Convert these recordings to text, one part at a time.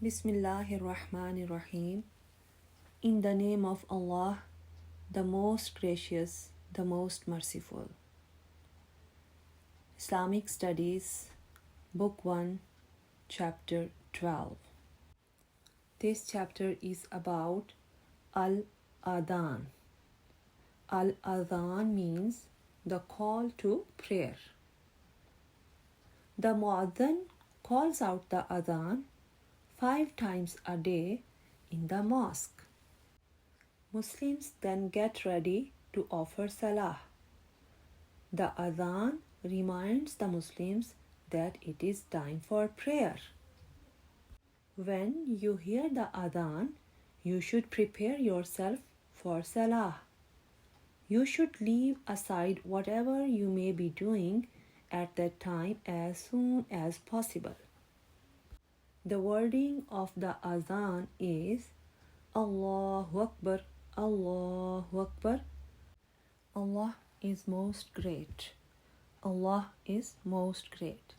Bismillahirrahmanirrahim. In the name of Allah, the most gracious, the most merciful. Islamic Studies, Book 1, Chapter 12. This chapter is about Adaan. Adaan means the call to prayer. The Muadhin calls out the Adaan 5 times a day in the mosque. Muslims then get ready to offer salah. The Adaan reminds the Muslims that it is time for prayer. When you hear the Adaan, you should prepare yourself for salah. You should leave aside whatever you may be doing at that time as soon as possible. The wording of the Azaan is Allahu Akbar, Allahu Akbar. Allah is most great. Allah is most great.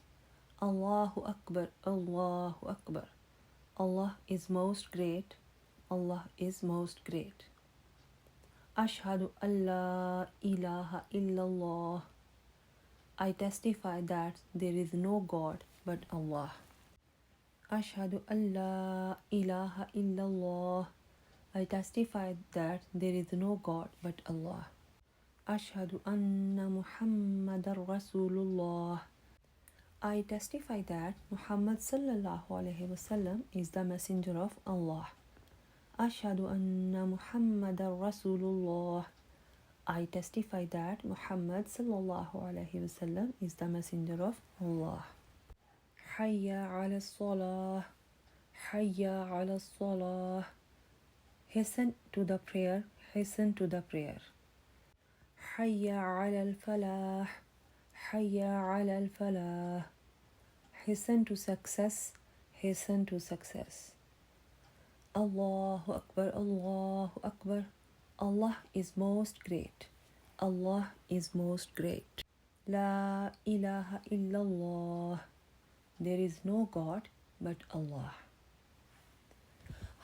Allahu Akbar, Allahu Akbar. Allah is most great. Allah is most great. Ashhadu an la ilaha illallah. I testify that there is no God but Allah. Ashhadu an la ilaha illallah. I testify that there is no God but Allah. Ashhadu anna Muhammadar Rasulullah. I testify that Muhammad sallallahu alaihi wasallam is the messenger of Allah. Ashhadu anna Muhammadar Rasulullah. I testify that Muhammad sallallahu alaihi wasallam is the messenger of Allah. Hayya ala salah, hayya ala salah. Hasten to the prayer, hasten to the prayer. Hayya ala al-falah, hayya ala al-falah. Hasten to success, hasten to success. Allahu Akbar, Allahu Akbar. Allah is most great. Allah is most great. La ilaha illallah. There is no God but Allah.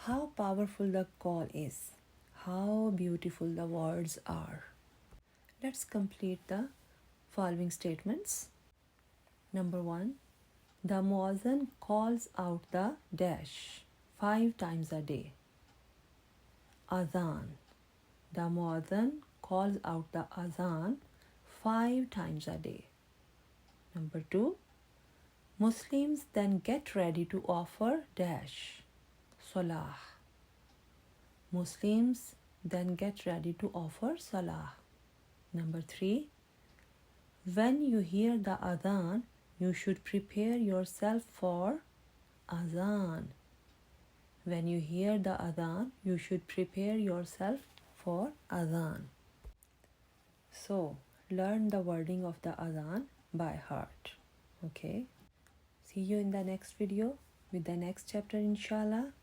How powerful the call is. How beautiful the words are. Let's complete the following statements. Number 1. The Muazzin calls out the dash 5 times a day. Azaan. The Muazzin calls out the Azaan 5 times a day. Number 2. Muslims then get ready to offer dash salah. Muslims then get ready to offer salah. Number 3. When you hear the Adaan, you should prepare yourself for Azaan. When you hear the Adaan, you should prepare yourself for Azaan. So, learn the wording of the Adaan by heart. Okay? See you in the next video with the next chapter, inshallah.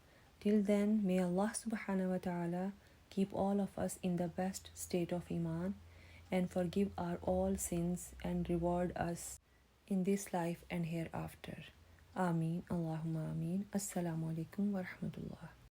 Till then, may Allah subhanahu wa ta'ala keep all of us in the best state of Iman and forgive our all sins and reward us in this life and hereafter. Aameen. Allahumma Aameen. Assalamu alaikum wa rahmatullah.